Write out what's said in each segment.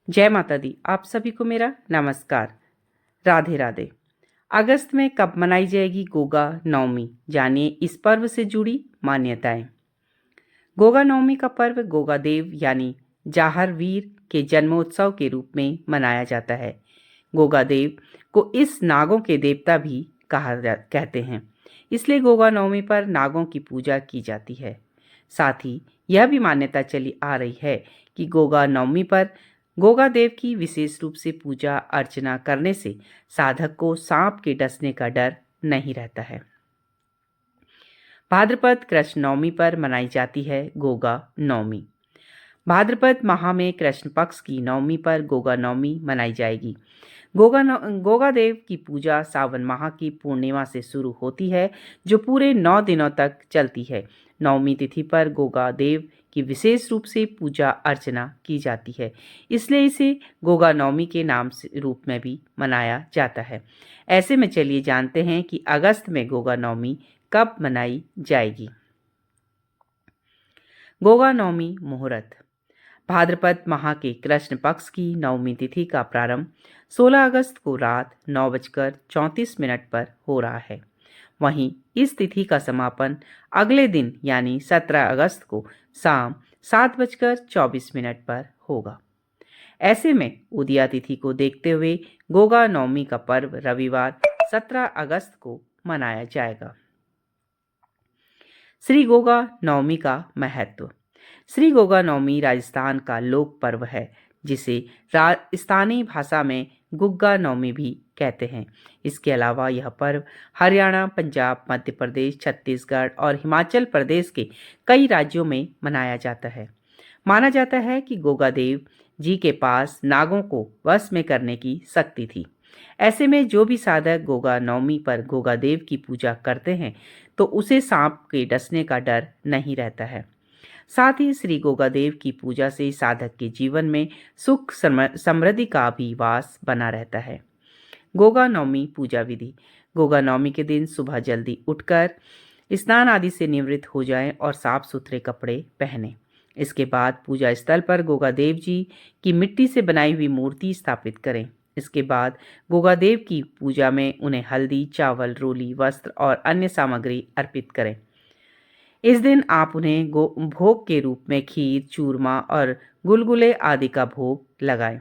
जय माता दी। आप सभी को मेरा नमस्कार। राधे राधे। अगस्त में कब मनाई जाएगी गोगा नवमी, जानिए इस पर्व से जुड़ी मान्यताएं। गोगा नवमी का पर्व गोगा देव यानी जाहर वीर के जन्मोत्सव के रूप में मनाया जाता है। गोगा देव को इस नागों के देवता भी कहते हैं, इसलिए गोगा नवमी पर नागों की पूजा की जाती है। साथ ही यह भी मान्यता चली आ रही है कि गोगा नवमी पर गोगा देव की विशेष रूप से पूजा अर्चना करने से साधक को सांप के डसने का डर नहीं रहता है। भाद्रपद कृष्ण नवमी पर मनाई जाती है गोगा नवमी। भाद्रपद माह में कृष्ण पक्ष की नवमी पर गोगा नवमी मनाई जाएगी। गोगा देव की पूजा सावन माह की पूर्णिमा से शुरू होती है, जो पूरे 9 दिनों तक चलती है। नवमी तिथि पर गोगा देव की विशेष रूप से पूजा अर्चना की जाती है, इसलिए इसे गोगा नवमी के नाम से रूप में भी मनाया जाता है। ऐसे में चलिए जानते हैं कि अगस्त में गोगा नवमी कब मनाई जाएगी। गोगा नवमी मुहूर्त। भाद्रपद माह के कृष्ण पक्ष की नवमी तिथि का प्रारंभ 16 अगस्त को रात 9:34 पर हो रहा है। वहीं इस तिथि का समापन अगले दिन यानी 17 अगस्त को शाम 7:24 पर होगा। ऐसे में उदया तिथि को देखते हुए गोगा नवमी का पर्व रविवार 17 अगस्त को मनाया जाएगा। श्री गोगा नवमी का महत्व। श्री गोगा नवमी राजस्थान का लोक पर्व है, जिसे स्थानीय भाषा में गुग्गा नवमी भी कहते हैं। इसके अलावा यह पर्व हरियाणा, पंजाब, मध्य प्रदेश, छत्तीसगढ़ और हिमाचल प्रदेश के कई राज्यों में मनाया जाता है। माना जाता है कि गोगा देव जी के पास नागों को वश में करने की शक्ति थी। ऐसे में जो भी साधक गोगा नवमी पर गोगा देव की पूजा करते हैं तो उसे सांप के डसने का डर नहीं रहता है। साथ ही श्री गोगा देव की पूजा से साधक के जीवन में सुख समृद्धि का भी वास बना रहता है। गोगा नवमी पूजा विधि। गोगा नवमी के दिन सुबह जल्दी उठकर स्नान आदि से निवृत्त हो जाएं और साफ सुथरे कपड़े पहनें। इसके बाद पूजा स्थल पर गोगा देव जी की मिट्टी से बनाई हुई मूर्ति स्थापित करें। इसके बाद गोगा देव की पूजा में उन्हें हल्दी, चावल, रोली, वस्त्र और अन्य सामग्री अर्पित करें। इस दिन आप उन्हें भोग के रूप में खीर, चूरमा और गुलगुले आदि का भोग लगाएं।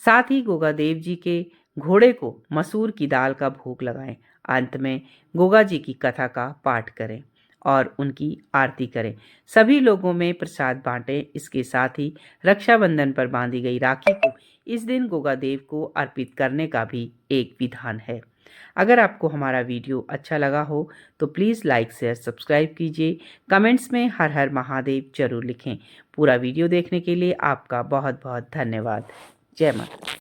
साथ ही गोगा देव जी के घोड़े को मसूर की दाल का भोग लगाएं। अंत में गोगा जी की कथा का पाठ करें और उनकी आरती करें। सभी लोगों में प्रसाद बांटें। इसके साथ ही रक्षाबंधन पर बांधी गई राखी को इस दिन गोगा देव को अर्पित करने का भी एक विधान है। अगर आपको हमारा वीडियो अच्छा लगा हो तो प्लीज़ लाइक, शेयर, सब्सक्राइब कीजिए। कमेंट्स में हर हर महादेव जरूर लिखें। पूरा वीडियो देखने के लिए आपका बहुत बहुत धन्यवाद। जय माता।